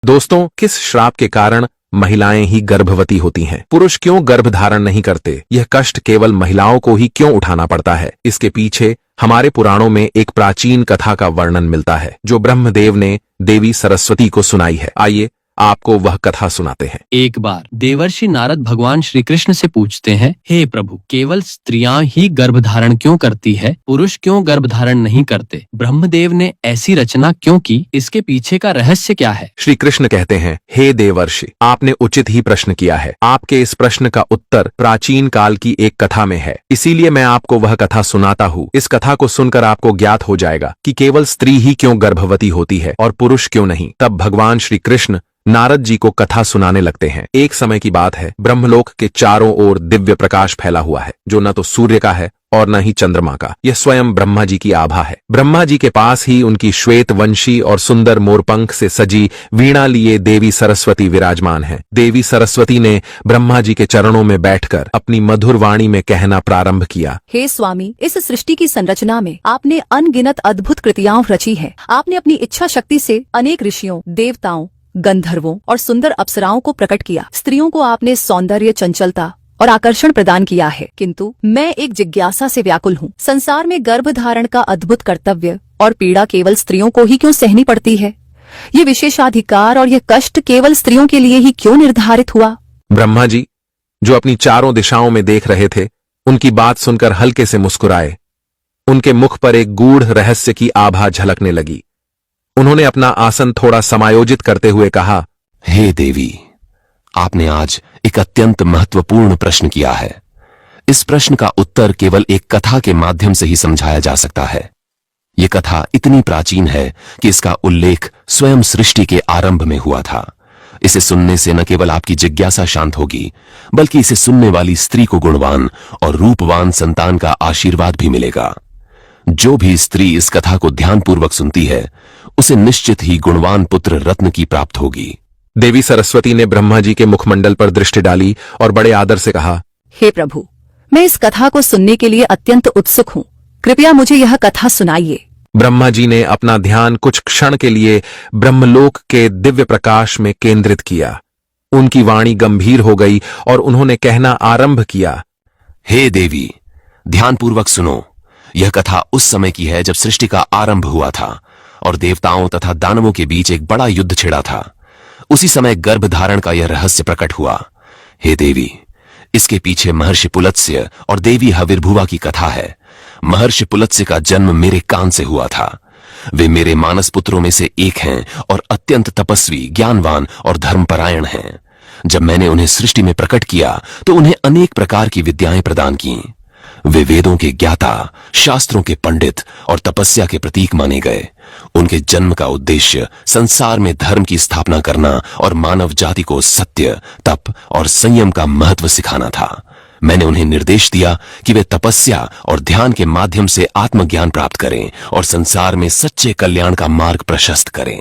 दोस्तों, किस श्राप के कारण महिलाएं ही गर्भवती होती हैं? पुरुष क्यों गर्भ धारण नहीं करते? यह कष्ट केवल महिलाओं को ही क्यों उठाना पड़ता है? इसके पीछे हमारे पुराणों में एक प्राचीन कथा का वर्णन मिलता है जो ब्रह्मदेव ने देवी सरस्वती को सुनाई है। आइए आपको वह कथा सुनाते हैं। एक बार देवर्षि नारद भगवान श्री कृष्ण से पूछते हैं, हे प्रभु, केवल स्त्रियां ही गर्भ धारण क्यों करती है? पुरुष क्यों गर्भ धारण नहीं करते? ब्रह्मदेव ने ऐसी रचना क्यों की? इसके पीछे का रहस्य क्या है? श्री कृष्ण कहते हैं, हे देवर्षि, आपने उचित ही प्रश्न किया है। आपके इस प्रश्न का उत्तर प्राचीन काल की एक कथा में है, इसीलिए मैं आपको वह कथा सुनाता हूँ। इस कथा को सुनकर आपको ज्ञात हो जाएगा कि केवल स्त्री ही क्यों गर्भवती होती है और पुरुष क्यों नहीं। तब भगवान श्री कृष्ण नारद जी को कथा सुनाने लगते हैं। एक समय की बात है, ब्रह्मलोक के चारों ओर दिव्य प्रकाश फैला हुआ है जो न तो सूर्य का है और न ही चंद्रमा का। यह स्वयं ब्रह्मा जी की आभा है। ब्रह्मा जी के पास ही उनकी श्वेत वंशी और सुंदर मोरपंख से सजी वीणा लिए देवी सरस्वती विराजमान है। देवी सरस्वती ने ब्रह्मा जी के चरणों में बैठकर अपनी मधुर वाणी में कहना प्रारंभ किया, हे स्वामी, इस सृष्टि की संरचना में आपने अनगिनत अद्भुत कृतियां रची है। आपने अपनी इच्छा शक्ति से अनेक ऋषियों, देवताओं, गंधर्वों और सुंदर अप्सराओं को प्रकट किया। स्त्रियों को आपने सौंदर्य, चंचलता और आकर्षण प्रदान किया है, किंतु मैं एक जिज्ञासा से व्याकुल हूँ। संसार में गर्भ धारण का अद्भुत कर्तव्य और पीड़ा केवल स्त्रियों को ही क्यों सहनी पड़ती है? ये विशेषाधिकार और यह कष्ट केवल स्त्रियों के लिए ही क्यों निर्धारित हुआ? ब्रह्मा जी, जो अपनी चारों दिशाओं में देख रहे थे, उनकी बात सुनकर हल्के से मुस्कुराए। उनके मुख पर एक गूढ़ रहस्य की आभा झलकने लगी। उन्होंने अपना आसन थोड़ा समायोजित करते हुए कहा, हे देवी, आपने आज एक अत्यंत महत्वपूर्ण प्रश्न किया है। इस प्रश्न का उत्तर केवल एक कथा के माध्यम से ही समझाया जा सकता है। यह कथा इतनी प्राचीन है कि इसका उल्लेख स्वयं सृष्टि के आरंभ में हुआ था। इसे सुनने से न केवल आपकी जिज्ञासा शांत होगी, बल्कि इसे सुनने वाली स्त्री को गुणवान और रूपवान संतान का आशीर्वाद भी मिलेगा। जो भी स्त्री इस कथा को ध्यानपूर्वक सुनती है, उसे निश्चित ही गुणवान पुत्र रत्न की प्राप्त होगी। देवी सरस्वती ने ब्रह्मा जी के मुखमंडल पर दृष्टि डाली और बड़े आदर से कहा, हे प्रभु, मैं इस कथा को सुनने के लिए अत्यंत उत्सुक हूँ। कृपया मुझे यह कथा सुनाइए। ब्रह्मा जी ने अपना ध्यान कुछ क्षण के लिए ब्रह्मलोक के दिव्य प्रकाश में केंद्रित किया। उनकी वाणी गंभीर हो गई और उन्होंने कहना आरंभ किया, हे देवी, ध्यानपूर्वक सुनो। यह कथा उस समय की है जब सृष्टि का आरंभ हुआ था और देवताओं तथा दानवों के बीच एक बड़ा युद्ध छिड़ा था। उसी समय गर्भ धारण का यह रहस्य प्रकट हुआ। हे देवी, इसके पीछे महर्षि पुलत्स्य और देवी हविर्भुवा की कथा है। महर्षि पुलत्स्य का जन्म मेरे कान से हुआ था। वे मेरे मानस पुत्रों में से एक हैं और अत्यंत तपस्वी, ज्ञानवान और धर्मपरायण हैं। जब मैंने उन्हें सृष्टि में प्रकट किया तो उन्हें अनेक प्रकार की विद्याएं प्रदान की। वे वेदों के ज्ञाता, शास्त्रों के पंडित और तपस्या के प्रतीक माने गए। उनके जन्म का उद्देश्य संसार में धर्म की स्थापना करना और मानव जाति को सत्य, तप और संयम का महत्व सिखाना था। मैंने उन्हें निर्देश दिया कि वे तपस्या और ध्यान के माध्यम से आत्मज्ञान प्राप्त करें और संसार में सच्चे कल्याण का मार्ग प्रशस्त करें।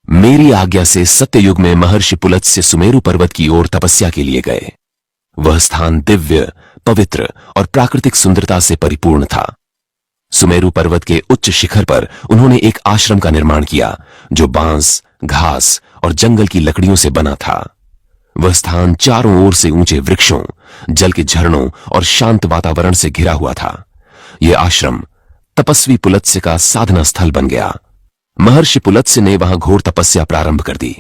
मेरी आज्ञा से सत्ययुग में महर्षि पुलत्स्य सुमेरु पर्वत की ओर तपस्या के लिए गए। वह स्थान दिव्य, पवित्र और प्राकृतिक सुंदरता से परिपूर्ण था। सुमेरु पर्वत के उच्च शिखर पर उन्होंने एक आश्रम का निर्माण किया जो बांस, घास और जंगल की लकड़ियों से बना था। वह स्थान चारों ओर से ऊंचे वृक्षों, जल के झरनों और शांत वातावरण से घिरा हुआ था। यह आश्रम तपस्वी पुलत्स्य का साधना स्थल बन गया। महर्षि पुलत्स्य ने वहां घोर तपस्या प्रारंभ कर दी।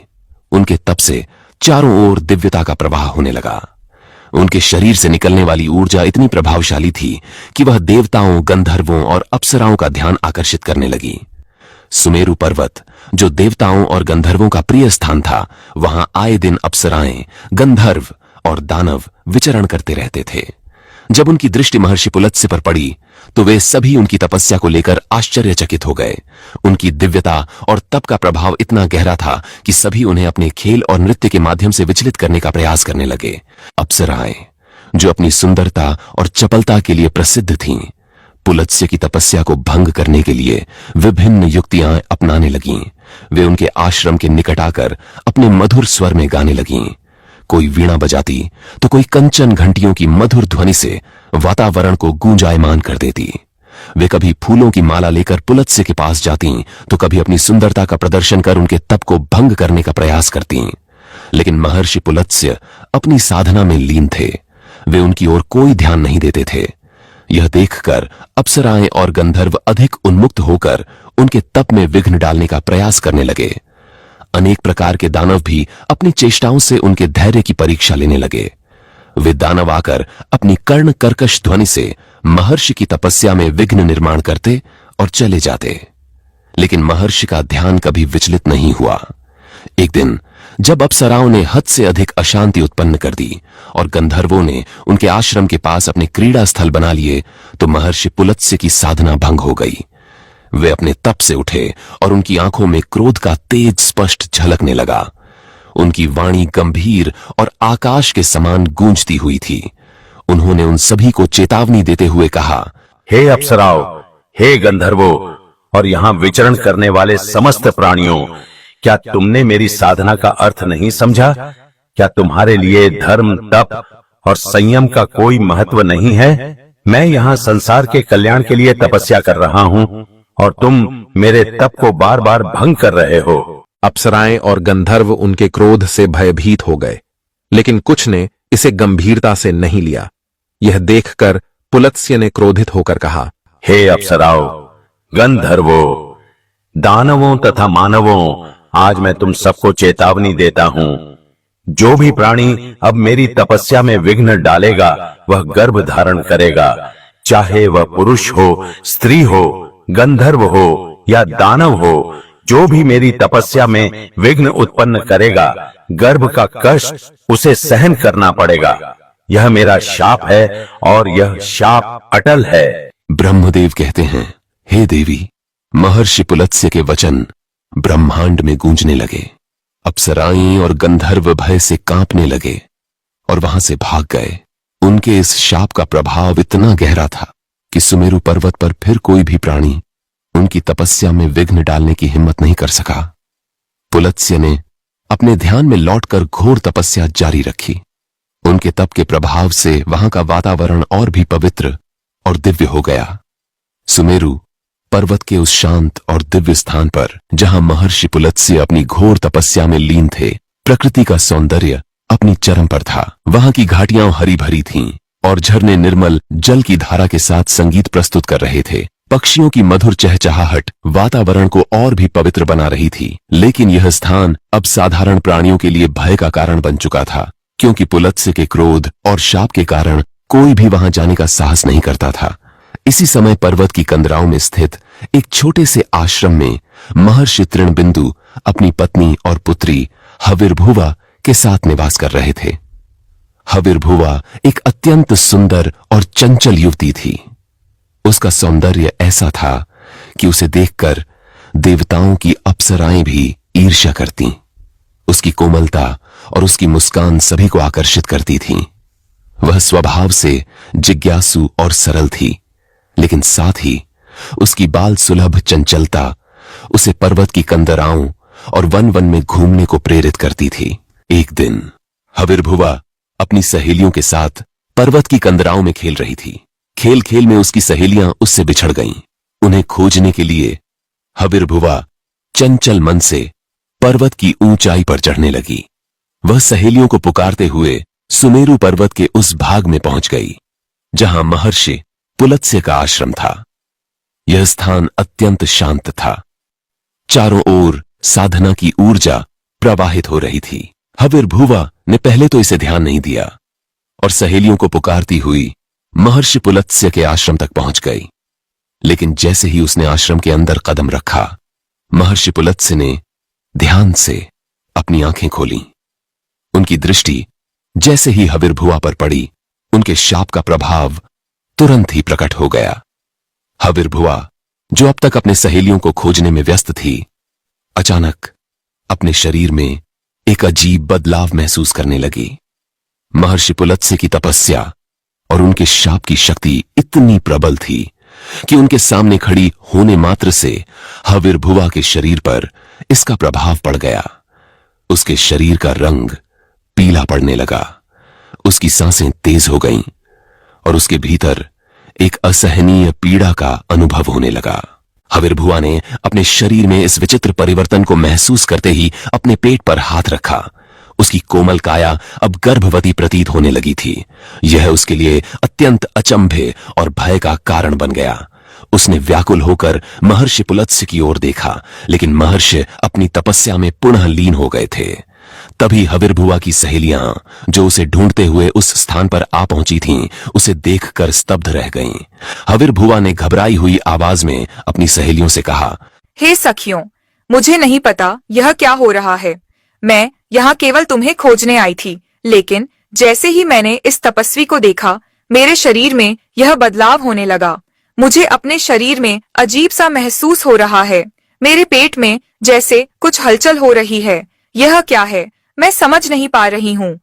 उनके तप से चारों ओर दिव्यता का प्रवाह होने लगा। उनके शरीर से निकलने वाली ऊर्जा इतनी प्रभावशाली थी कि वह देवताओं, गंधर्वों और अप्सराओं का ध्यान आकर्षित करने लगी। सुमेरु पर्वत, जो देवताओं और गंधर्वों का प्रिय स्थान था, वहां आए दिन अप्सराएं, गंधर्व और दानव विचरण करते रहते थे। जब उनकी दृष्टि महर्षि पुलत्स्य पर पड़ी तो वे सभी उनकी तपस्या को लेकर आश्चर्यचकित हो गए। उनकी दिव्यता और तप का प्रभाव इतना गहरा था कि सभी उन्हें अपने खेल और नृत्य के माध्यम से विचलित करने का प्रयास करने लगे। अप्सराएं, जो अपनी सुंदरता और चपलता के लिए प्रसिद्ध थीं, पुलत्स्य की तपस्या को भंग करने के लिए विभिन्न युक्तियां अपनाने लगीं। वे उनके आश्रम के निकट आकर अपने मधुर स्वर में गाने लगीं। कोई वीणा बजाती तो कोई कंचन घंटियों की मधुर ध्वनि से वातावरण को गूंजायमान कर देती। वे कभी फूलों की माला लेकर पुलत्स्य के पास जाती तो कभी अपनी सुंदरता का प्रदर्शन कर उनके तप को भंग करने का प्रयास करती। लेकिन महर्षि पुलत्स्य अपनी साधना में लीन थे, वे उनकी ओर कोई ध्यान नहीं देते थे। यह देखकर अप्सराएं और गंधर्व अधिक उन्मुक्त होकर उनके तप में विघ्न डालने का प्रयास करने लगे। अनेक प्रकार के दानव भी अपनी चेष्टाओं से उनके धैर्य की परीक्षा लेने लगे। वे दानव आकर अपनी कर्ण कर्कश ध्वनि से महर्षि की तपस्या में विघ्न निर्माण करते और चले जाते, लेकिन महर्षि का ध्यान कभी विचलित नहीं हुआ। एक दिन जब अप्सराओं ने हद से अधिक अशांति उत्पन्न कर दी और गंधर्वों ने उनके आश्रम के पास अपने क्रीड़ा स्थल बना लिए, तो महर्षि पुलत्स्य की साधना भंग हो गई। वे अपने तप से उठे और उनकी आंखों में क्रोध का तेज स्पष्ट झलकने लगा। उनकी वाणी गंभीर और आकाश के समान गूंजती हुई थी। उन्होंने उन सभी को चेतावनी देते हुए कहा, हे अप्सराओं, हे गंधर्वों और यहाँ विचरण करने वाले समस्त प्राणियों, क्या तुमने मेरी साधना का अर्थ नहीं समझा? क्या तुम्हारे लिए धर्म, तप और संयम का कोई महत्व नहीं है? मैं यहाँ संसार के कल्याण के लिए तपस्या कर रहा हूँ और तुम मेरे तप को बार बार भंग कर रहे हो। अप्सराएं और गंधर्व उनके क्रोध से भयभीत हो गए, लेकिन कुछ ने इसे गंभीरता से नहीं लिया। यह देखकर पुलत्स्य ने क्रोधित होकर कहा, हे अप्सराओं, गंधर्वों, दानवों तथा मानवों, आज मैं तुम सबको चेतावनी देता हूँ। जो भी प्राणी अब मेरी तपस्या में विघ्न डालेगा वह गर्भ धारण करेगा, चाहे वह पुरुष हो, स्त्री हो, गंधर्व हो या दानव हो। जो भी मेरी तपस्या में विघ्न उत्पन्न करेगा, गर्भ का कष्ट उसे सहन करना पड़ेगा। यह मेरा शाप है और यह शाप अटल है। ब्रह्मदेव कहते हैं, हे देवी, महर्षि पुलत्स्य के वचन ब्रह्मांड में गूंजने लगे। अप्सराएं और गंधर्व भय से कांपने लगे और वहां से भाग गए। उनके इस शाप का प्रभाव इतना गहरा था कि सुमेरु पर्वत पर फिर कोई भी प्राणी उनकी तपस्या में विघ्न डालने की हिम्मत नहीं कर सका। पुलत्स्य ने अपने ध्यान में लौटकर घोर तपस्या जारी रखी। उनके तप के प्रभाव से वहां का वातावरण और भी पवित्र और दिव्य हो गया। सुमेरु पर्वत के उस शांत और दिव्य स्थान पर जहां महर्षि पुलत्स्य अपनी घोर तपस्या में लीन थे, प्रकृति का सौंदर्य अपनी चरम पर था। वहां की घाटियां हरी भरी थीं और झरने निर्मल जल की धारा के साथ संगीत प्रस्तुत कर रहे थे। पक्षियों की मधुर चहचहाहट वातावरण को और भी पवित्र बना रही थी। लेकिन यह स्थान अब साधारण प्राणियों के लिए भय का कारण बन चुका था, क्योंकि पुलत्स्य के क्रोध और शाप के कारण कोई भी वहां जाने का साहस नहीं करता था। इसी समय पर्वत की कंदराओं में स्थित एक छोटे से आश्रम में महर्षि तृणबिंदु अपनी पत्नी और पुत्री हविर्भुवा के साथ निवास कर रहे थे। हविर्भुवा एक अत्यंत सुंदर और चंचल युवती थी। उसका सौंदर्य ऐसा था कि उसे देखकर देवताओं की अप्सराएं भी ईर्ष्या करतीं। उसकी कोमलता और उसकी मुस्कान सभी को आकर्षित करती थी। वह स्वभाव से जिज्ञासु और सरल थी, लेकिन साथ ही उसकी बाल सुलभ चंचलता उसे पर्वत की कंदराओं और वन वन में घूमने को प्रेरित करती थी। एक दिन हविर्भुवा अपनी सहेलियों के साथ पर्वत की कंदराओं में खेल रही थी। खेल खेल में उसकी सहेलियां उससे बिछड़ गईं। उन्हें खोजने के लिए हविर्भुवा चंचल मन से पर्वत की ऊंचाई पर चढ़ने लगी। वह सहेलियों को पुकारते हुए सुमेरु पर्वत के उस भाग में पहुंच गई जहां महर्षि पुलत्स्य का आश्रम था। यह स्थान अत्यंत शांत था। चारों ओर साधना की ऊर्जा प्रवाहित हो रही थी। हविर्भुवा ने पहले तो इसे ध्यान नहीं दिया और सहेलियों को पुकारती हुई महर्षि पुलत्स्य के आश्रम तक पहुंच गई। लेकिन जैसे ही उसने आश्रम के अंदर कदम रखा, महर्षि पुलत्स्य ने ध्यान से अपनी आंखें खोलीं। उनकी दृष्टि जैसे ही हविर्भुवा पर पड़ी, उनके शाप का प्रभाव तुरंत ही प्रकट हो गया। हविर्भुवा, जो अब तक अपने सहेलियों को खोजने में व्यस्त थी, अचानक अपने शरीर में एक अजीब बदलाव महसूस करने लगी। महर्षि पुलत्स्य की तपस्या और उनके शाप की शक्ति इतनी प्रबल थी कि उनके सामने खड़ी होने मात्र से हविर्भुवा के शरीर पर इसका प्रभाव पड़ गया। उसके शरीर का रंग पीला पड़ने लगा, उसकी सांसें तेज हो गईं और उसके भीतर एक असहनीय पीड़ा का अनुभव होने लगा। हविर्भुआ ने अपने शरीर में इस विचित्र परिवर्तन को महसूस करते ही अपने पेट पर हाथ रखा। उसकी कोमल काया अब गर्भवती प्रतीत होने लगी थी। यह उसके लिए अत्यंत अचंभे और भय का कारण बन गया। उसने व्याकुल होकर महर्षि पुलत्स्य की ओर देखा, लेकिन महर्षि अपनी तपस्या में पुनः लीन हो गए थे। तभी हविर्भुआ की सहेलियां, जो उसे ढूंढते हुए उस स्थान पर आ पहुंची थीं, उसे देखकर स्तब्ध रह गईं। हविर्भुआ ने घबराई हुई आवाज में अपनी सहेलियों से कहा, हे सखियों, मुझे नहीं पता यह क्या हो रहा है। मैं यहाँ केवल तुम्हें खोजने आई थी, लेकिन जैसे ही मैंने इस तपस्वी को देखा, मेरे शरीर में यह बदलाव होने लगा। मुझे अपने शरीर में अजीब सा महसूस हो रहा है। मेरे पेट में जैसे कुछ हलचल हो रही है। यह क्या है, मैं समझ नहीं पा रही हूँ।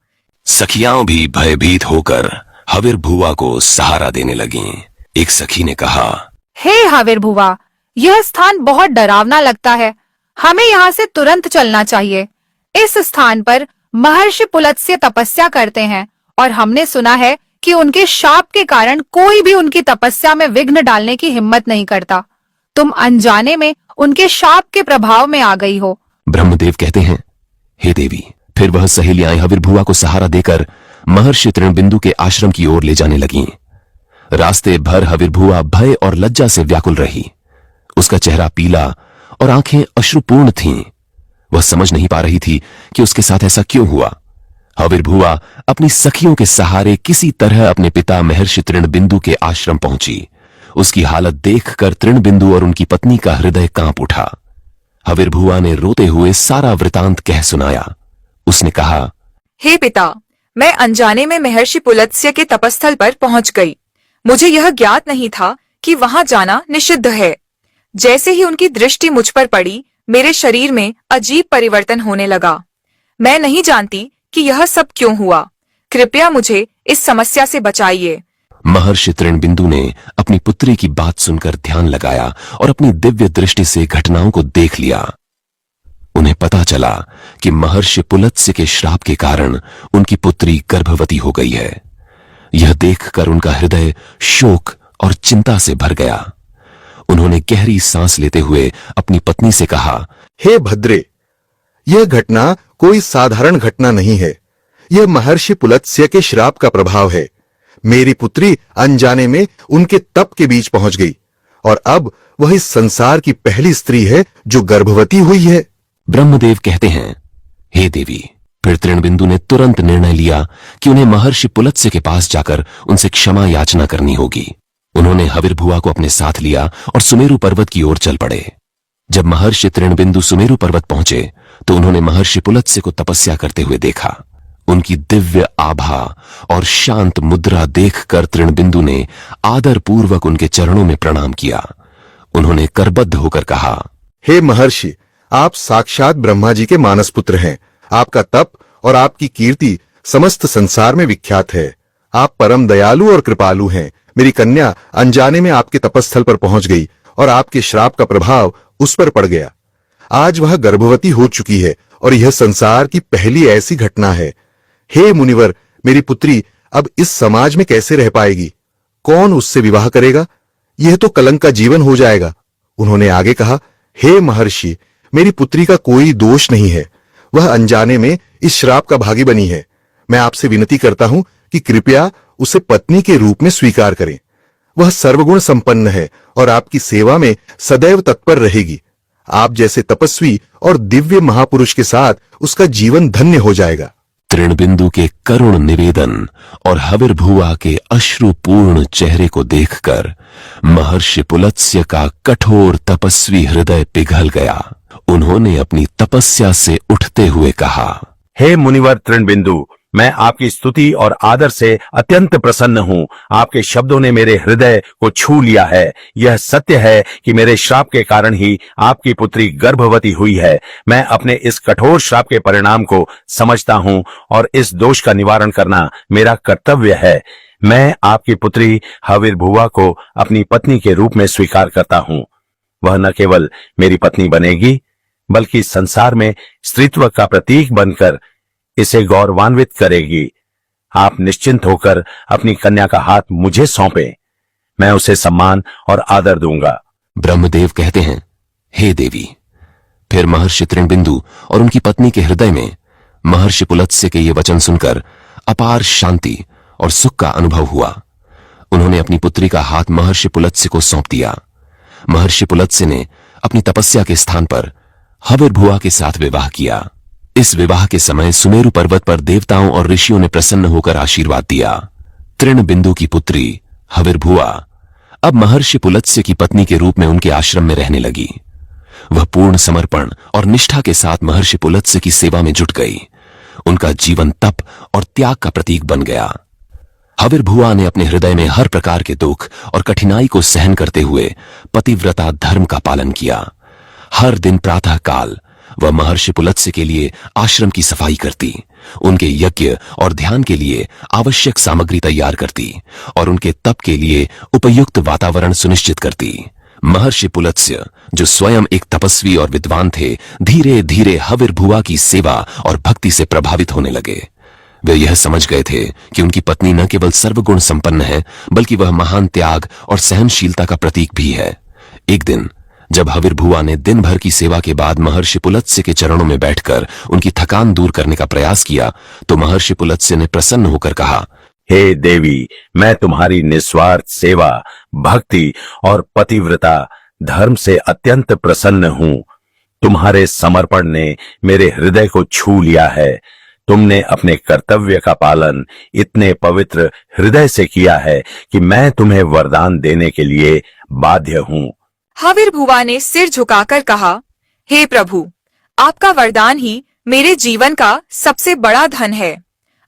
सखियां भी भयभीत होकर हविर्भुआ को सहारा देने लगीं। एक सखी ने कहा, हे हविर्भुआ, यह स्थान बहुत डरावना लगता है। हमें यहाँ से तुरंत चलना चाहिए। इस स्थान पर महर्षि पुलत्स्य तपस्या करते हैं और हमने सुना है कि उनके शाप के कारण कोई भी उनकी तपस्या में विघ्न डालने की हिम्मत नहीं करता। तुम अनजाने में उनके शाप के प्रभाव में आ गई हो। ब्रह्मदेव कहते हैं, हे देवी। फिर वह सहेलियां हविर्भुआ को सहारा देकर महर्षि तृणबिंदु के आश्रम की ओर ले जाने लगीं। रास्ते भर हविर्भुआ भय और लज्जा से व्याकुल रही। उसका चेहरा पीला और आंखें अश्रुपूर्ण थीं। वह समझ नहीं पा रही थी कि उसके साथ ऐसा क्यों हुआ। हविर्भुआ अपनी सखियों के सहारे किसी तरह अपने पिता महर्षि तृणबिंदु के आश्रम पहुंची। उसकी हालत देखकर तृणबिंदु और उनकी पत्नी का हृदय कांप उठा। हविर्भुआ ने रोते हुए सारा वृतांत कह सुनाया। उसने कहा, हे पिता, मैं अनजाने में महर्षि पुलत्स्य के तपस्थल पर पहुंच गई। मुझे यह ज्ञात नहीं था कि वहां जाना निषिद्ध है। जैसे ही उनकी दृष्टि मुझ पर पड़ी, मेरे शरीर में अजीब परिवर्तन होने लगा। मैं नहीं जानती कि यह सब क्यों हुआ। कृपया मुझे इस समस्या से बचाइए। महर्षि तृणबिंदु ने अपनी पुत्री की बात सुनकर ध्यान लगाया और अपनी दिव्य दृष्टि से घटनाओं को देख लिया। उन्हें पता चला कि महर्षि पुलत्स्य के श्राप के कारण उनकी पुत्री गर्भवती हो गई है। यह देखकर उनका हृदय शोक और चिंता से भर गया। उन्होंने गहरी सांस लेते हुए अपनी पत्नी से कहा, हे भद्रे, यह घटना कोई साधारण घटना नहीं है। यह महर्षि पुलत्स्य के श्राप का प्रभाव है। मेरी पुत्री अनजाने में उनके तप के बीच पहुंच गई और अब वह इस संसार की पहली स्त्री है जो गर्भवती हुई है। ब्रह्मदेव कहते हैं, हे देवी। फिर तृणबिंदु ने तुरंत निर्णय लिया कि उन्हें महर्षि पुलत्स्य के पास जाकर उनसे क्षमा याचना करनी होगी। उन्होंने हविर्भुआ को अपने साथ लिया और सुमेरु पर्वत की ओर चल पड़े। जब महर्षि तृणबिंदु सुमेरु पर्वत पहुंचे तो उन्होंने महर्षि पुलत्स्य को तपस्या करते हुए देखा। उनकी दिव्य आभा और शांत मुद्रा देखकर तृणबिंदु ने आदर पूर्वक उनके चरणों में प्रणाम किया। उन्होंने करबद्ध होकर कहा, हे महर्षि, आप साक्षात ब्रह्मा जी के मानस पुत्र हैं। आपका तप और आपकी कीर्ति समस्त संसार में विख्यात है। आप परम दयालु और कृपालु हैं। मेरी कन्या अनजाने में आपके तपस्थल पर पहुंच गई और आपके श्राप का प्रभाव उस पर पड़ गया। आज वह गर्भवती हो चुकी है और यह संसार की पहली ऐसी घटना है। हे मुनिवर, मेरी पुत्री अब इस समाज में कैसे रह पाएगी? कौन उससे विवाह करेगा? यह तो कलंक का जीवन हो जाएगा। उन्होंने आगे कहा, हे महर्षि, मेरी पुत्री का कोई दोष नहीं है। वह अनजाने में इस श्राप का भागी बनी है। मैं आपसे विनती करता हूं कि कृपया उसे पत्नी के रूप में स्वीकार करें। वह सर्वगुण संपन्न है और आपकी सेवा में सदैव तत्पर रहेगी। आप जैसे तपस्वी और दिव्य महापुरुष के साथ उसका जीवन धन्य हो जाएगा। तृणबिंदु के करुण निवेदन और हविर्भुआ के अश्रुपूर्ण चेहरे को देखकर महर्षि पुलत्स्य का कठोर तपस्वी हृदय पिघल गया। उन्होंने अपनी तपस्या से उठते हुए कहा, हे मुनिवर तृणबिंदु, मैं आपकी स्तुति और आदर से अत्यंत प्रसन्न हूँ। आपके शब्दों ने मेरे हृदय को छू लिया है। यह सत्य है कि मेरे श्राप के कारण ही आपकी पुत्री गर्भवती हुई है। मैं अपने इस कठोर श्राप के परिणाम को समझता हूँ और इस दोष का निवारण करना मेरा कर्तव्य है। मैं आपकी पुत्री हविर्भुआ को अपनी पत्नी के रूप में स्वीकार करता हूँ। वह न केवल मेरी पत्नी बनेगी, बल्कि संसार में स्त्रीत्व का प्रतीक बनकर इसे गौरवान्वित करेगी। आप निश्चिंत होकर अपनी कन्या का हाथ मुझे सौंपें। मैं उसे सम्मान और आदर दूंगा। ब्रह्मदेव कहते हैं, हे देवी। फिर महर्षि तृणबिंदु और उनकी पत्नी के हृदय में महर्षि पुलत्स्य के ये वचन सुनकर अपार शांति और सुख का अनुभव हुआ। उन्होंने अपनी पुत्री का हाथ महर्षि पुलत्स्य को सौंप दिया। महर्षि पुलत्स्य ने अपनी तपस्या के स्थान पर हविर्भुआ के साथ विवाह किया। इस विवाह के समय सुमेरु पर्वत पर देवताओं और ऋषियों ने प्रसन्न होकर आशीर्वाद दिया। तृणबिंदु की पुत्री हविर्भुआ अब महर्षि पुलत्स्य की पत्नी के रूप में उनके आश्रम में रहने लगी। वह पूर्ण समर्पण और निष्ठा के साथ महर्षि पुलत्स्य की सेवा में जुट गई। उनका जीवन तप और त्याग का प्रतीक बन गया। हविर्भुआ ने अपने हृदय में हर प्रकार के दुख और कठिनाई को सहन करते हुए पतिव्रता धर्म का पालन किया। हर दिन प्रातः काल वह महर्षि पुलत्स्य के लिए आश्रम की सफाई करती, उनके यज्ञ और ध्यान के लिए आवश्यक सामग्री तैयार करती और उनके तप के लिए उपयुक्त वातावरण सुनिश्चित करती। महर्षि पुलत्स्य, जो स्वयं एक तपस्वी और विद्वान थे, धीरे धीरे हविर्भुआ की सेवा और भक्ति से प्रभावित होने लगे। वे यह समझ गए थे कि उनकी पत्नी न केवल सर्वगुण संपन्न है, बल्कि वह महान त्याग और सहनशीलता का प्रतीक भी है। एक दिन जब हविर्भुआ ने दिन भर की सेवा के बाद महर्षि पुलत्स्य के चरणों में बैठकर उनकी थकान दूर करने का प्रयास किया, तो महर्षि पुलत्स्य ने प्रसन्न होकर कहा, हे देवी, मैं तुम्हारी निस्वार्थ सेवा, भक्ति और पतिव्रता धर्म से अत्यंत प्रसन्न हूँ। तुम्हारे समर्पण ने मेरे हृदय को छू लिया है। तुमने अपने कर्तव्य का पालन इतने पवित्र हृदय से किया है कि मैं तुम्हें वरदान देने के लिए बाध्य हूँ। हविर्भुआ ने सिर झुकाकर कहा, हे प्रभु, आपका वरदान ही मेरे जीवन का सबसे बड़ा धन है।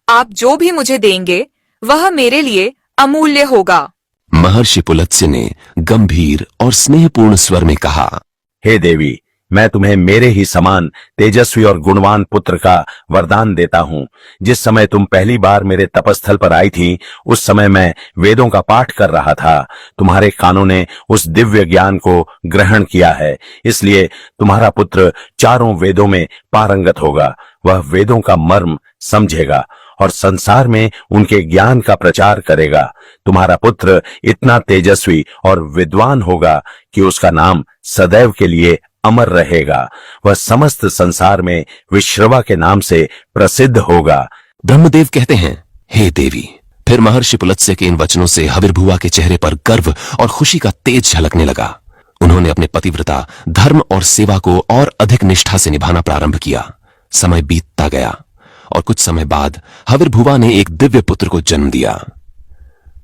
आप जो भी मुझे देंगे वह मेरे लिए अमूल्य होगा। महर्षि पुलत्स्य ने गंभीर और स्नेहपूर्ण स्वर में कहा, हे देवी, मैं तुम्हें मेरे ही समान तेजस्वी और गुणवान पुत्र का वरदान देता हूँ। जिस समय तुम पहली बार मेरे तपस्थल पर आई थी, उस समय मैं वेदों का पाठ कर रहा था। तुम्हारे कानों ने उस दिव्य ज्ञान को ग्रहण किया है, इसलिए तुम्हारा पुत्र चारों वेदों में पारंगत होगा। वह वेदों का मर्म समझेगा और संसार में उनके ज्ञान का प्रचार करेगा। तुम्हारा पुत्र इतना तेजस्वी और विद्वान होगा कि उसका नाम सदैव के लिए अमर रहेगा। वह समस्त संसार में विश्रवा के नाम से प्रसिद्ध होगा। ब्रह्मदेव कहते हैं, हे देवी। फिर महर्षि पुलत्स्य के इन वचनों से हविर्भुआ के चेहरे पर गर्व और खुशी का तेज झलकने लगा। उन्होंने अपने पतिव्रता धर्म और सेवा को और अधिक निष्ठा से निभाना प्रारंभ किया। समय बीतता गया और कुछ समय बाद हविर्भुआ ने एक दिव्य पुत्र को जन्म दिया।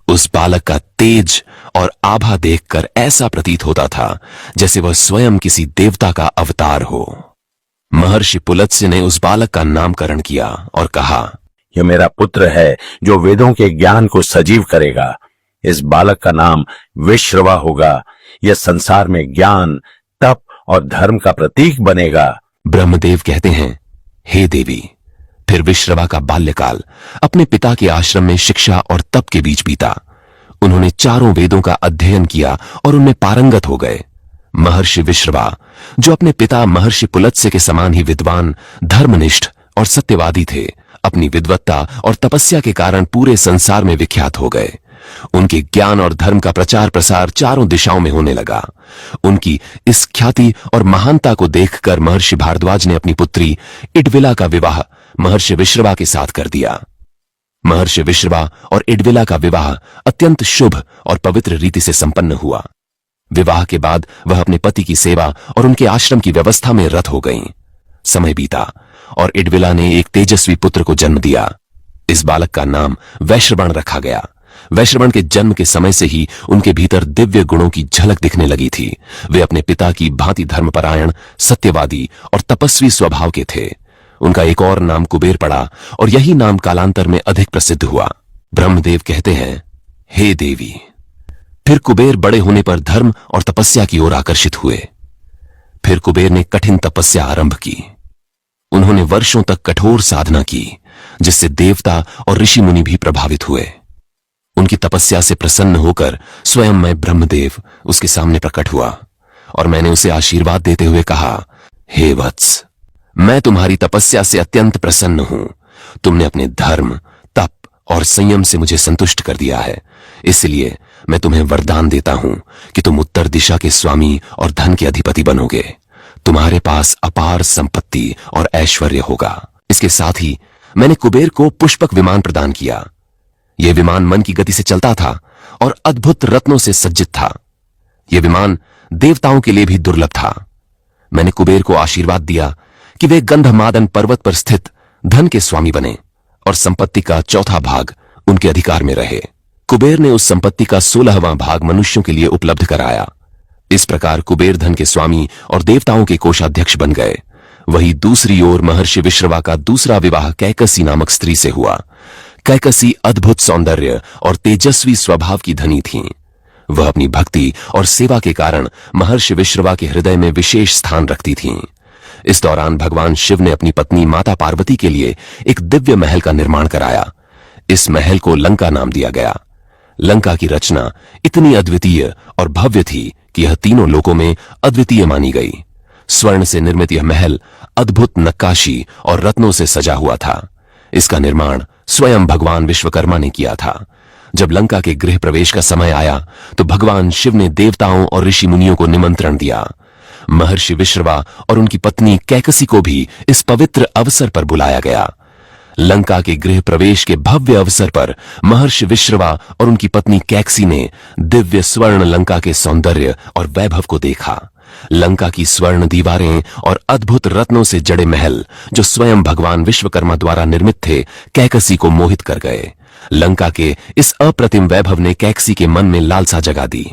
उस बालक का तेज और आभा देखकर ऐसा प्रतीत होता था जैसे वह स्वयं किसी देवता का अवतार हो। महर्षि पुलत्स्य ने उस बालक का नामकरण किया और कहा, यह मेरा पुत्र है जो वेदों के ज्ञान को सजीव करेगा। इस बालक का नाम विश्रवा होगा। यह संसार में ज्ञान, तप और धर्म का प्रतीक बनेगा। ब्रह्मदेव कहते हैं, हे देवी। फिर विश्रवा का बाल्यकाल अपने पिता के आश्रम में शिक्षा और तप के बीच बीता। उन्होंने चारों वेदों का अध्ययन किया और उनमें पारंगत हो गए। महर्षि विश्रवा, जो अपने पिता महर्षि पुलत्स्य के समान ही विद्वान, धर्मनिष्ठ और सत्यवादी थे, अपनी विद्वत्ता और तपस्या के कारण पूरे संसार में विख्यात हो गए। उनके ज्ञान और धर्म का प्रचार प्रसार चारों दिशाओं में होने लगा। उनकी इस ख्याति और महानता को देखकर महर्षि भारद्वाज ने अपनी पुत्री इडविला का विवाह महर्षि विश्रवा के साथ कर दिया। महर्षि विश्रवा और इडविला का विवाह अत्यंत शुभ और पवित्र रीति से संपन्न हुआ। विवाह के बाद वह अपने पति की सेवा और उनके आश्रम की व्यवस्था में रत हो गईं। समय बीता और इडविला ने एक तेजस्वी पुत्र को जन्म दिया। इस बालक का नाम वैश्रवण रखा गया। वैश्रवण के जन्म के समय से ही उनके भीतर दिव्य गुणों की झलक दिखने लगी थी। वे अपने पिता की भांति धर्मपरायण, सत्यवादी और तपस्वी स्वभाव के थे। उनका एक और नाम कुबेर पड़ा और यही नाम कालांतर में अधिक प्रसिद्ध हुआ। ब्रह्मदेव कहते हैं, हे देवी। फिर कुबेर बड़े होने पर धर्म और तपस्या की ओर आकर्षित हुए। फिर कुबेर ने कठिन तपस्या आरंभ की। उन्होंने वर्षों तक कठोर साधना की, जिससे देवता और ऋषि मुनि भी प्रभावित हुए। उनकी तपस्या से प्रसन्न होकर स्वयं मैं ब्रह्मदेव उसके सामने प्रकट हुआ और मैंने उसे आशीर्वाद देते हुए कहा, हे वत्स, मैं तुम्हारी तपस्या से अत्यंत प्रसन्न हूं। तुमने अपने धर्म, तप और संयम से मुझे संतुष्ट कर दिया है। इसलिए मैं तुम्हें वरदान देता हूं कि तुम उत्तर दिशा के स्वामी और धन के अधिपति बनोगे। तुम्हारे पास अपार संपत्ति और ऐश्वर्य होगा। इसके साथ ही मैंने कुबेर को पुष्पक विमान प्रदान किया। यह विमान मन की गति से चलता था और अद्भुत रत्नों से सज्जित था। यह विमान देवताओं के लिए भी दुर्लभ था। मैंने कुबेर को आशीर्वाद दिया कि वे गंधमादन पर्वत पर स्थित धन के स्वामी बने और संपत्ति का चौथा भाग उनके अधिकार में रहे। कुबेर ने उस संपत्ति का 16वां भाग मनुष्यों के लिए उपलब्ध कराया। इस प्रकार कुबेर धन के स्वामी और देवताओं के कोषाध्यक्ष बन गए। वहीं दूसरी ओर महर्षि विश्रवा का दूसरा विवाह कैकसी नामक स्त्री से हुआ। कैकसी अद्भुत सौंदर्य और तेजस्वी स्वभाव की धनी थीं। वह अपनी भक्ति और सेवा के कारण महर्षि विश्रवा के हृदय में विशेष स्थान रखती थीं। इस दौरान भगवान शिव ने अपनी पत्नी माता पार्वती के लिए एक दिव्य महल का निर्माण कराया। इस महल को लंका नाम दिया गया। लंका की रचना इतनी अद्वितीय और भव्य थी कि यह तीनों लोकों में अद्वितीय मानी गई। स्वर्ण से निर्मित यह महल अद्भुत नक्काशी और रत्नों से सजा हुआ था। इसका निर्माण स्वयं भगवान विश्वकर्मा ने किया था। जब लंका के गृह प्रवेश का समय आया तो भगवान शिव ने देवताओं और ऋषि मुनियों को निमंत्रण दिया। महर्षि विश्रवा और उनकी पत्नी कैकसी को भी इस पवित्र अवसर पर बुलाया गया। लंका के गृह प्रवेश के भव्य अवसर पर महर्षि विश्रवा और उनकी पत्नी कैकसी ने दिव्य स्वर्ण लंका के सौंदर्य और वैभव को देखा। लंका की स्वर्ण दीवारें और अद्भुत रत्नों से जड़े महल जो स्वयं भगवान विश्वकर्मा द्वारा निर्मित थे, कैकसी को मोहित कर गए। लंका के इस अप्रतिम वैभव ने कैकसी के मन में लालसा जगा दी।